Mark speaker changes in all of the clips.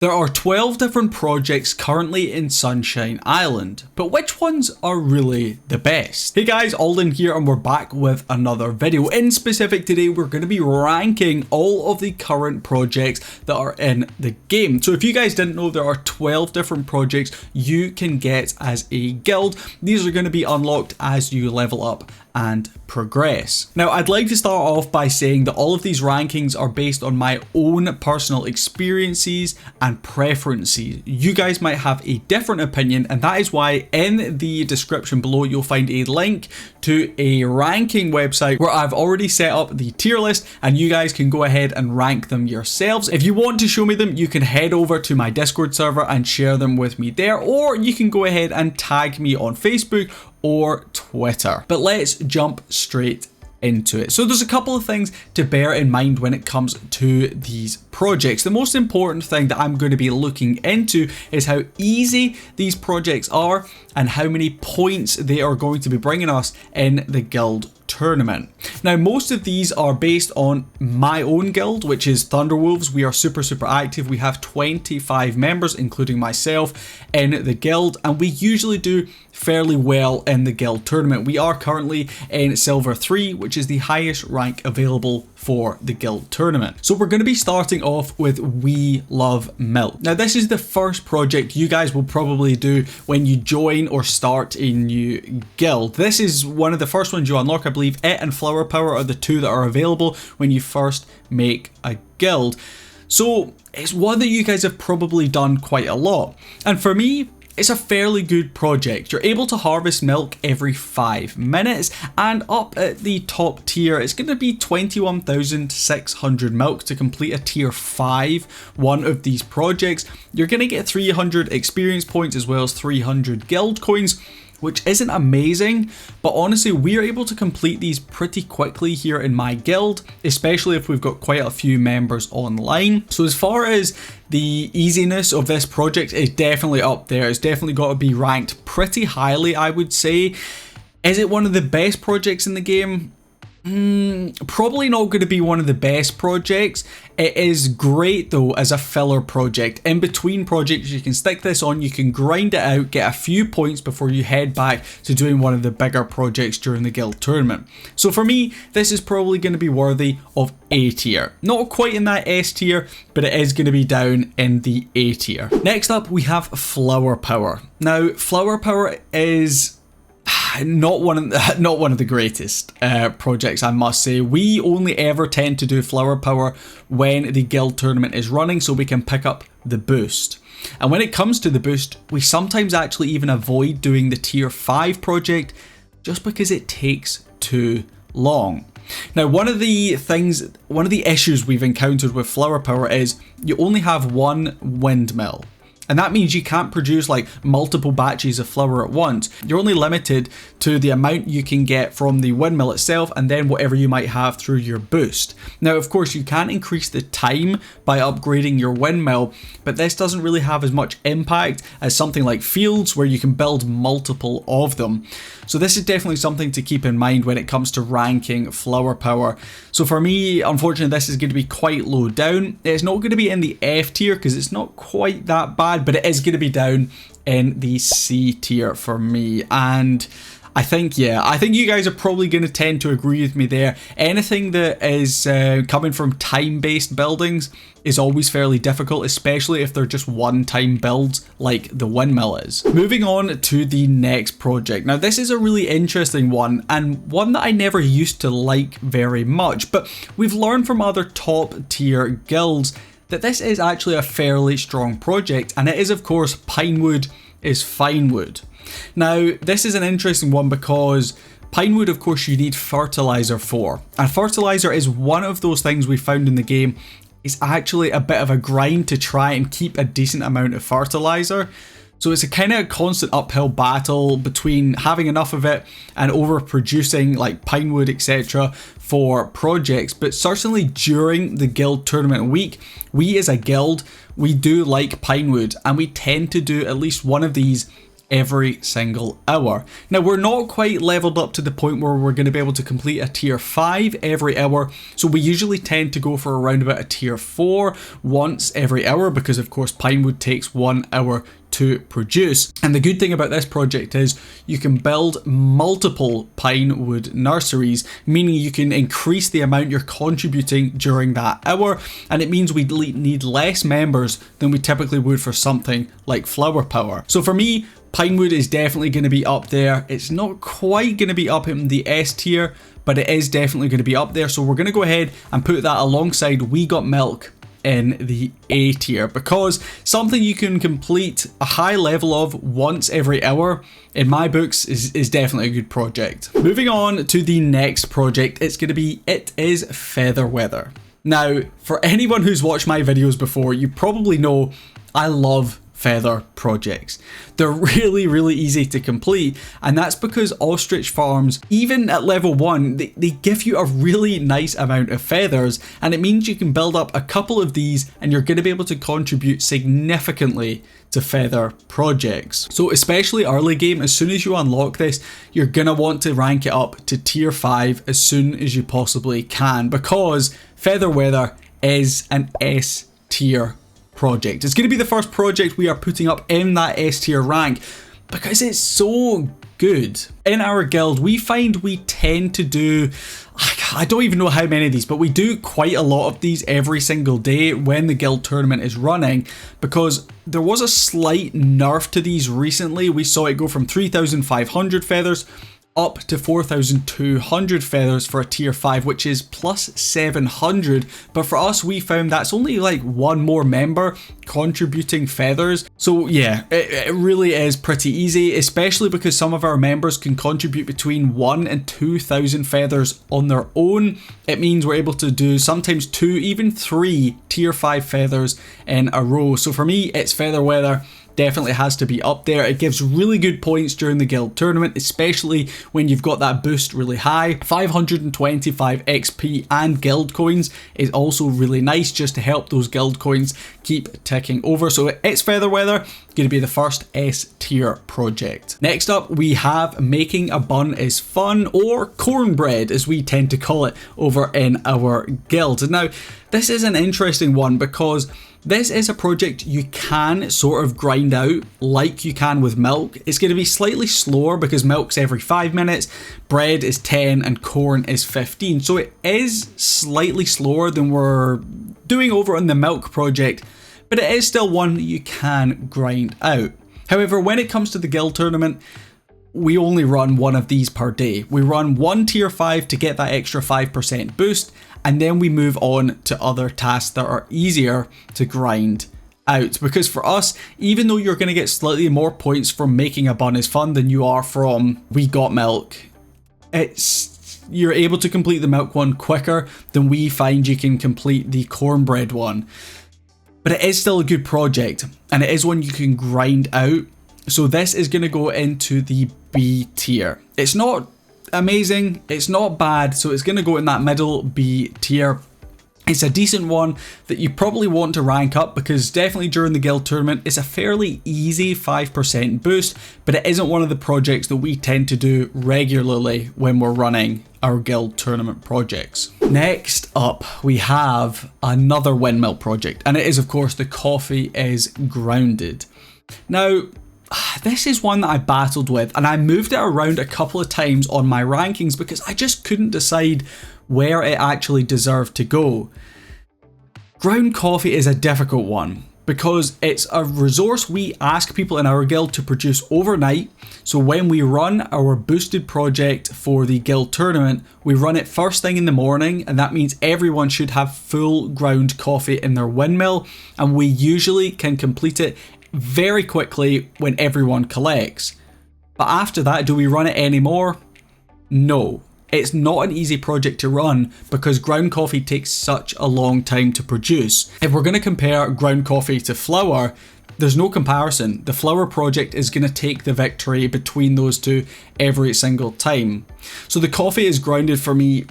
Speaker 1: There are 12 different projects currently in Sunshine Island, but which ones are really the best? Hey guys, Alden here and we're back with another video. In specific today, we're going to be ranking all of the current projects that are in the game. So if you guys didn't know, there are 12 different projects you can get as a guild. These are going to be unlocked as you level up and progress. Now, I'd like to start off by saying that all of these rankings are based on my own personal experiences and preferences. You guys might have a different opinion, and that is why in the description below you'll find a link to a ranking website where I've already set up the tier list and you guys can go ahead and rank them yourselves. If you want to show me them, you can head over to my Discord server and share them with me there, or you can go ahead and tag me on Facebook or Twitter. But let's jump straight into it. So there's a couple of things to bear in mind when it comes to these projects. The most important thing that I'm going to be looking into is how easy these projects are and how many points they are going to be bringing us in the guild tournament. Now, most of these are based on my own guild, which is Thunderwolves. We are super active. We have 25 members, including myself, in the guild, and we usually do fairly well in the guild tournament. We are currently in Silver 3, which is the highest rank available for the guild tournament. So we're going to be starting off with We Love Milk. Now, this is the first project you guys will probably do when you join or start a new guild. This is one of the first ones you unlock. I believe it and Flower Power are the two that are available when you first make a guild. So it's one that you guys have probably done quite a lot. And for me, it's a fairly good project. You're able to harvest milk every 5 minutes, and up at the top tier, it's going to be 21,600 milk to complete a tier 5 one of these projects. You're going to get 300 experience points as well as 300 guild coins, which isn't amazing, but honestly, we're able to complete these pretty quickly here in my guild, especially if we've got quite a few members online. So as far as the easiness of this project, is definitely up there. It's definitely got to be ranked pretty highly, I would say. Is it one of the best projects in the game? Probably not going to be one of the best projects. It is great though as a filler project. In between projects, you can stick this on, you can grind it out, get a few points before you head back to doing one of the bigger projects during the guild tournament. So for me, this is probably going to be worthy of A tier. Not quite in that S tier, but it is going to be down in the A tier. Next up, we have Flower Power. Now, Flower Power is not one of the greatest projects, I must say. We only ever tend to do Flower Power when the guild tournament is running, so we can pick up the boost. And when it comes to the boost, we sometimes actually even avoid doing the tier 5 project just because it takes too long. Now, one of the issues we've encountered with Flower Power is you only have one windmill. And that means you can't produce like multiple batches of flour at once. You're only limited to the amount you can get from the windmill itself and then whatever you might have through your boost. Now, of course, you can increase the time by upgrading your windmill, but this doesn't really have as much impact as something like fields where you can build multiple of them. So this is definitely something to keep in mind when it comes to ranking Flower Power. So for me, unfortunately, this is going to be quite low down. It's not going to be in the F tier because it's not quite that bad, but it is going to be down in the C tier for me. And I think you guys are probably going to tend to agree with me there. Anything that is coming from time-based buildings is always fairly difficult, especially if they're just one-time builds like the windmill is. Moving on to the next project. Now, this is a really interesting one and one that I never used to like very much, but we've learned from other top-tier guilds that this is actually a fairly strong project, and it is, of course, Pinewood is Finewood. Now, this is an interesting one because Pinewood, of course, you need fertilizer for. And fertilizer is one of those things we found in the game is actually a bit of a grind to try and keep a decent amount of fertilizer. So it's a kind of constant uphill battle between having enough of it and overproducing like Pinewood, etc. for projects. But certainly during the guild tournament week, we as a guild, we do like Pinewood and we tend to do at least one of these every single hour. Now we're not quite leveled up to the point where we're going to be able to complete a tier 5 every hour, so we usually tend to go for around about a tier 4 once every hour, because of course pinewood takes 1 hour to produce. And the good thing about this project is you can build multiple pinewood nurseries, meaning you can increase the amount you're contributing during that hour, and it means we need less members than we typically would for something like flower power. So for me, pinewood is definitely going to be up there. It's not quite going to be up in the S tier, but it is definitely going to be up there. So we're going to go ahead and put that alongside We Got Milk in the A tier, because something you can complete a high level of once every hour in my books is definitely a good project. Moving on to the next project, it's going to be It Is Feather Weather. Now, for anyone who's watched my videos before, you probably know I love feather projects. They're really easy to complete, and that's because ostrich farms, even at level 1, they give you a really nice amount of feathers, and it means you can build up a couple of these and you're going to be able to contribute significantly to feather projects. So especially early game, as soon as you unlock this, you're going to want to rank it up to tier 5 as soon as you possibly can, because feather weather is an S tier project. It's going to be the first project we are putting up in that S tier rank because it's so good. In our guild, we find we tend to do, I don't even know how many of these, but we do quite a lot of these every single day when the guild tournament is running, because there was a slight nerf to these recently. We saw it go from 3,500 feathers up to 4,200 feathers for a tier 5, which is plus 700, but for us we found that's only like one more member contributing feathers. So yeah, it really is pretty easy, especially because some of our members can contribute between 1 and 2,000 feathers on their own. It means we're able to do sometimes 2, even 3 tier 5 feathers in a row. So for me, it's feather weather. Definitely has to be up there. It gives really good points during the guild tournament, especially when you've got that boost really high. 525 XP and guild coins is also really nice, just to help those guild coins keep ticking over. So it's feather weather, going to be the first S tier project. Next up, we have Making a Bun is Fun, or cornbread as we tend to call it over in our guild. Now this is an interesting one because this is a project you can sort of grind out like you can with milk. It's going to be slightly slower because milk's every 5 minutes, bread is 10 and corn is 15. So it is slightly slower than we're doing over on the milk project, but it is still one that you can grind out. However, when it comes to the guild tournament, we only run one of these per day. We run one tier 5 to get that extra 5% boost, and then we move on to other tasks that are easier to grind out. Because for us, even though you're going to get slightly more points from Making a Bun is Fun than you are from We Got Milk, you're able to complete the milk one quicker than we find you can complete the cornbread one. But it is still a good project, and it is one you can grind out. So this is going to go into the B tier. It's not amazing, it's not bad, so it's going to go in that middle B tier. It's a decent one that you probably want to rank up, because definitely during the guild tournament it's a fairly easy 5% boost, but it isn't one of the projects that we tend to do regularly when we're running our guild tournament projects. Next up, we have another windmill project, and it is of course the Coffee is Grounded. Now this is one that I battled with, and I moved it around a couple of times on my rankings because I just couldn't decide where it actually deserved to go. Ground coffee is a difficult one because it's a resource we ask people in our guild to produce overnight. So when we run our boosted project for the guild tournament, we run it first thing in the morning, and that means everyone should have full ground coffee in their windmill, and we usually can complete it very quickly when everyone collects. But after that, do we run it anymore? No. It's not an easy project to run because ground coffee takes such a long time to produce. If we're going to compare ground coffee to flour, there's no comparison. The flour project is going to take the victory between those two every single time. So the coffee is grounded for me.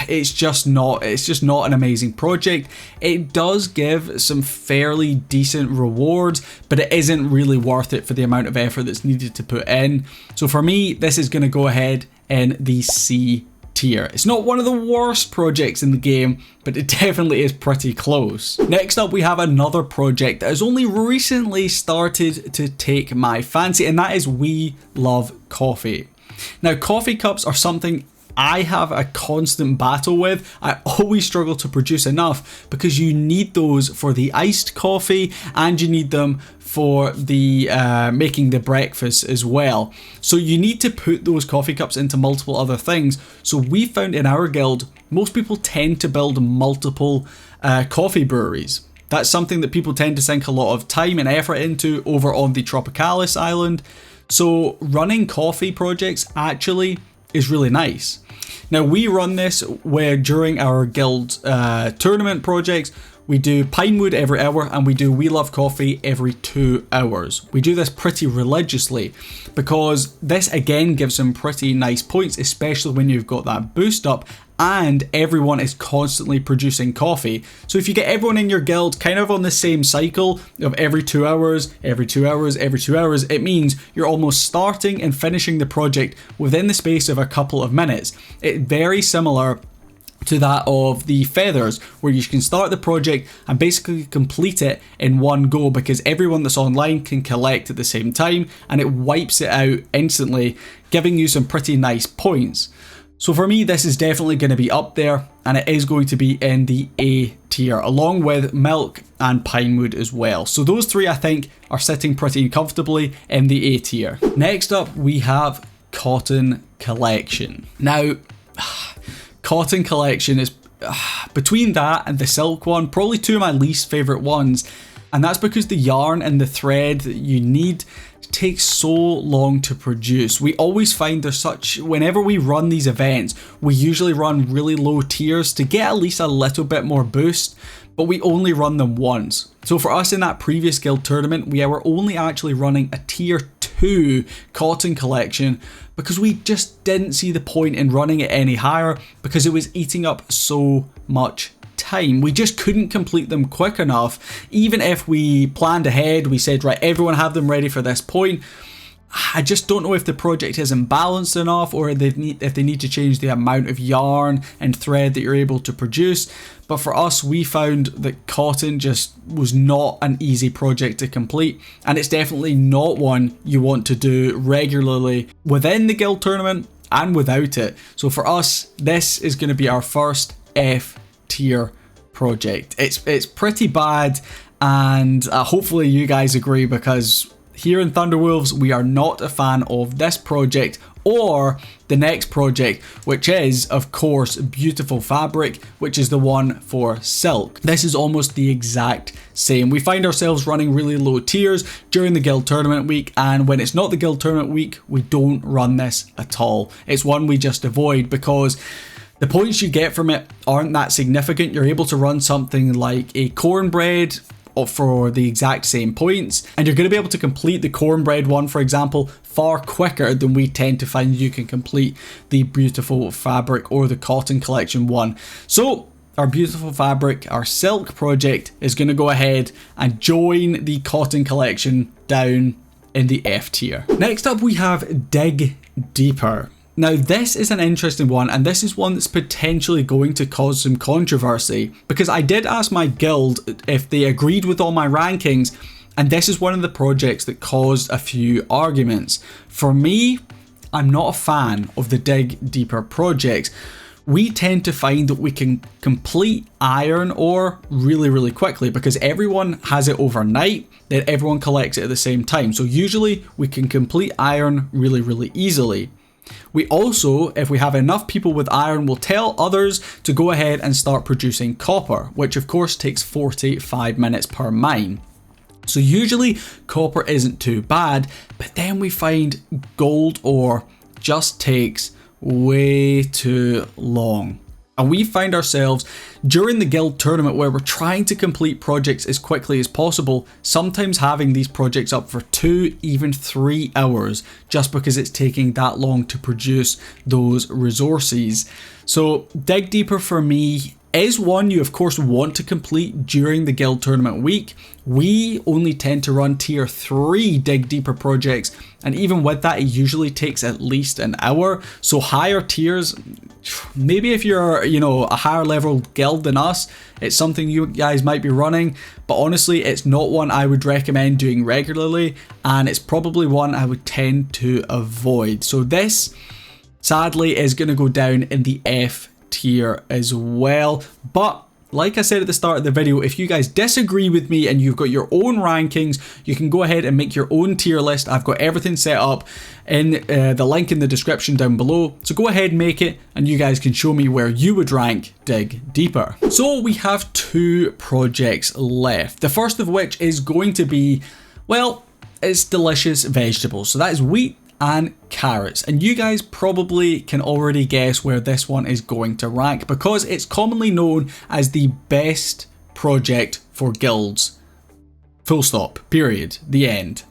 Speaker 1: It's just not an amazing project. It does give some fairly decent rewards, but it isn't really worth it for the amount of effort that's needed to put in. So for me, this is going to go ahead in the C tier. It's not one of the worst projects in the game, but it definitely is pretty close. Next up, we have another project that has only recently started to take my fancy, and that is We Love Coffee. Now, coffee cups are something I have a constant battle with. I always struggle to produce enough because you need those for the iced coffee and you need them for the making the breakfast as well. So you need to put those coffee cups into multiple other things. So we found in our guild, most people tend to build multiple coffee breweries. That's something that people tend to sink a lot of time and effort into over on the Tropicalis island. So running coffee projects actually is really nice. Now we run this where during our guild tournament projects, we do Pinewood every hour and we do We Love Coffee every 2 hours. We do this pretty religiously because this again gives some pretty nice points, especially when you've got that boost up and everyone is constantly producing coffee. So if you get everyone in your guild kind of on the same cycle of every 2 hours, every 2 hours, every 2 hours, it means you're almost starting and finishing the project within the space of a couple of minutes. It's very similar to that of the feathers, where you can start the project and basically complete it in one go because everyone that's online can collect at the same time and it wipes it out instantly, giving you some pretty nice points. So for me, this is definitely going to be up there and it is going to be in the A tier along with Milk and Pinewood as well. So those three I think are sitting pretty comfortably in the A tier. Next up we have Cotton Collection. Now, Cotton Collection is between that and the Silk one, probably two of my least favourite ones, and that's because the yarn and the thread that you need takes so long to produce. We always find whenever we run these events, we usually run really low tiers to get at least a little bit more boost, but we only run them once. So for us in that previous guild tournament, we were only actually running a tier 2 Cotton Collection because we just didn't see the point in running it any higher because it was eating up so much time. We just couldn't complete them quick enough. Even if we planned ahead, we said, right, everyone have them ready for this point. I just don't know if the project isn't balanced enough or if they need to change the amount of yarn and thread that you're able to produce. But for us, we found that cotton just was not an easy project to complete, and it's definitely not one you want to do regularly within the guild tournament and without it. So for us, this is going to be our first F tier project. It's pretty bad, and hopefully you guys agree, because here in Thunderwolves, we are not a fan of this project or the next project, which is, of course, Beautiful Fabric, which is the one for Silk. This is almost the exact same. We find ourselves running really low tiers during the guild tournament week, and when it's not the guild tournament week, we don't run this at all. It's one we just avoid because the points you get from it aren't that significant. You're able to run something like a cornbread for the exact same points, and you're going to be able to complete the cornbread one, for example, far quicker than we tend to find you can complete the Beautiful Fabric or the Cotton Collection one. So our Beautiful Fabric, our Silk project, is going to go ahead and join the Cotton Collection down in the F tier. Next up we have Dig Deeper. Now this is an interesting one, and this is one that's potentially going to cause some controversy, because I did ask my guild if they agreed with all my rankings, and this is one of the projects that caused a few arguments. For me, I'm not a fan of the Dig Deeper projects. We tend to find that we can complete iron ore really quickly because everyone has it overnight, then everyone collects it at the same time. So usually we can complete iron really easily. We also, if we have enough people with iron, will tell others to go ahead and start producing copper, which of course takes 45 minutes per mine. So usually copper isn't too bad, but then we find gold ore just takes way too long. And we find ourselves during the guild tournament where we're trying to complete projects as quickly as possible, sometimes having these projects up for 2, even 3 hours, just because it's taking that long to produce those resources. So Dig Deeper for me is one you of course want to complete during the guild tournament week. We only tend to run tier 3 Dig Deeper projects, and even with that it usually takes at least an hour. So higher tiers, maybe if you're a higher level guild than us, it's something you guys might be running, but honestly it's not one I would recommend doing regularly, and it's probably one I would tend to avoid. So this sadly is going to go down in the F tier as well. But like I said at the start of the video, if you guys disagree with me and you've got your own rankings, you can go ahead and make your own tier list. I've got everything set up in the link in the description down below. So go ahead and make it, and you guys can show me where you would rank Dig Deeper. So we have 2 projects left. The first of which is going to be, well, it's delicious vegetables. So that is wheat and carrots, and you guys probably can already guess where this one is going to rank, because it's commonly known as the best project for guilds. Full stop, period, the end.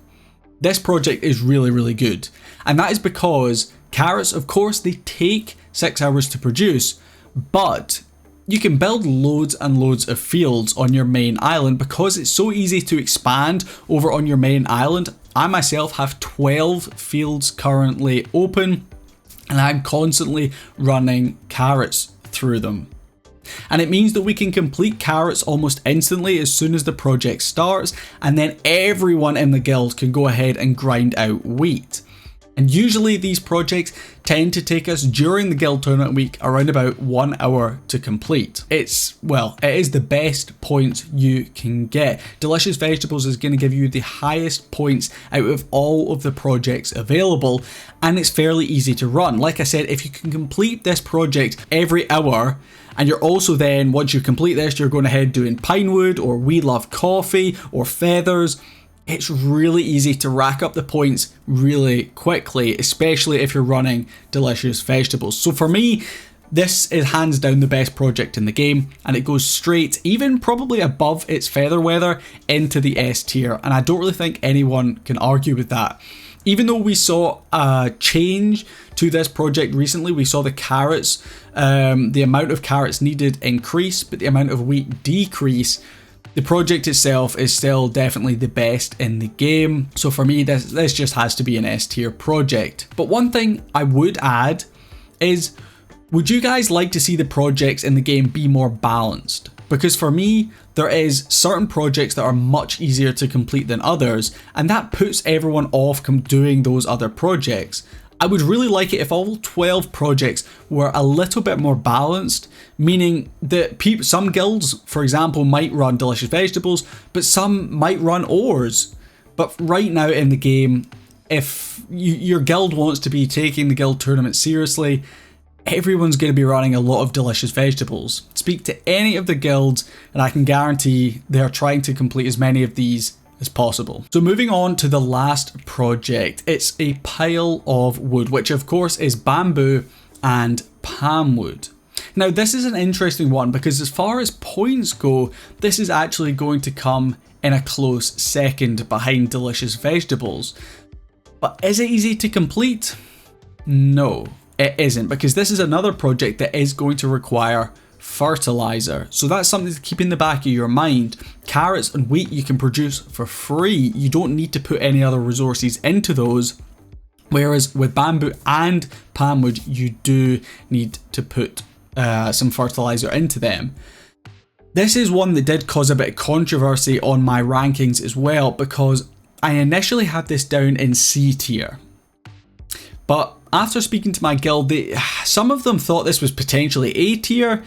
Speaker 1: This project is really good, and that is because carrots, of course, they take 6 hours to produce, but you can build loads and loads of fields on your main island because it's so easy to expand over on your main island. I myself have 12 fields currently open, and I'm constantly running carrots through them. And it means that we can complete carrots almost instantly as soon as the project starts, and then everyone in the guild can go ahead and grind out wheat. And usually these projects tend to take us during the guild tournament week around about 1 hour to complete. It is the best points you can get. Delicious Vegetables is going to give you the highest points out of all of the projects available, and it's fairly easy to run. Like I said, if you can complete this project every hour, and you're also then, once you complete this, you're going ahead doing Pinewood or We Love Coffee or Feathers, it's really easy to rack up the points really quickly, especially if you're running Delicious Vegetables. So for me, this is hands down the best project in the game, and it goes straight, even probably above its Feather Weather, into the S tier, and I don't really think anyone can argue with that. Even though we saw a change to this project recently, we saw the carrots, the amount of carrots needed increase, but the amount of wheat decrease. The project itself is still definitely the best in the game, so for me this just has to be an S tier project. But one thing I would add is, would you guys like to see the projects in the game be more balanced? Because for me, there is certain projects that are much easier to complete than others, and that puts everyone off doing those other projects. I would really like it if all 12 projects were a little bit more balanced, meaning that some guilds, for example, might run Delicious Vegetables, but some might run ores. But right now in the game, if your guild wants to be taking the guild tournament seriously, everyone's going to be running a lot of Delicious Vegetables. Speak to any of the guilds, and I can guarantee they're trying to complete as many of these as possible. So moving on to the last project, it's a pile of wood, which of course is bamboo and palm wood. Now this is an interesting one because as far as points go, this is actually going to come in a close second behind Delicious Vegetables. But is it easy to complete? No, it isn't, because this is another project that is going to require fertilizer. So that's something to keep in the back of your mind. Carrots and wheat you can produce for free. You don't need to put any other resources into those. Whereas with bamboo and palm wood, you do need to put some fertilizer into them. This is one that did cause a bit of controversy on my rankings as well, because I initially had this down in C tier. But after speaking to my guild, some of them thought this was potentially A tier,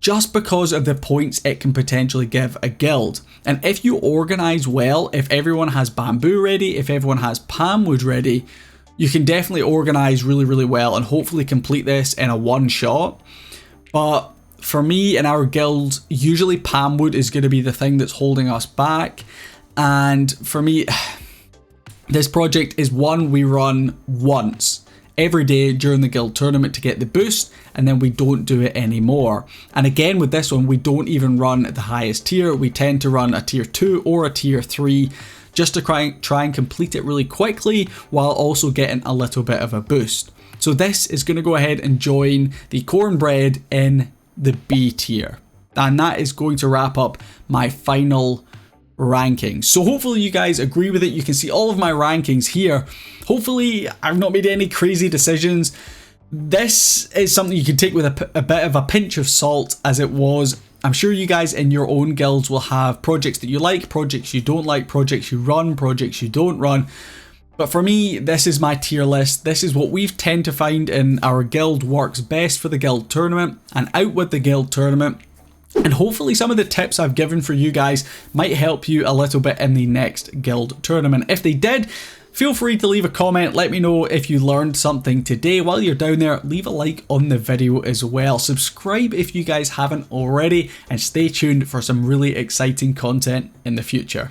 Speaker 1: just because of the points it can potentially give a guild. And if you organize well, if everyone has bamboo ready, if everyone has palm wood ready, you can definitely organize really well and hopefully complete this in a one shot. But for me in our guild, usually palm wood is going to be the thing that's holding us back. And for me, this project is one we run once every day during the guild tournament to get the boost, and then we don't do it anymore. And again with this one, we don't even run the highest tier. We tend to run a tier 2 or a tier 3 just to try and complete it really quickly while also getting a little bit of a boost. So this is going to go ahead and join the cornbread in the B tier. And that is going to wrap up my final rankings. So hopefully you guys agree with it. You can see all of my rankings here. Hopefully I've not made any crazy decisions. This is something you can take with a bit of a pinch of salt, as it was. I'm sure you guys in your own guilds will have projects that you like, projects you don't like, projects you run, projects you don't run. But for me, this is my tier list. This is what we tend to find in our guild works best for the guild tournament, and out with the guild tournament. And hopefully some of the tips I've given for you guys might help you a little bit in the next guild tournament. If they did, feel free to leave a comment. Let me know if you learned something today. While you're down there, leave a like on the video as well. Subscribe if you guys haven't already, and stay tuned for some really exciting content in the future.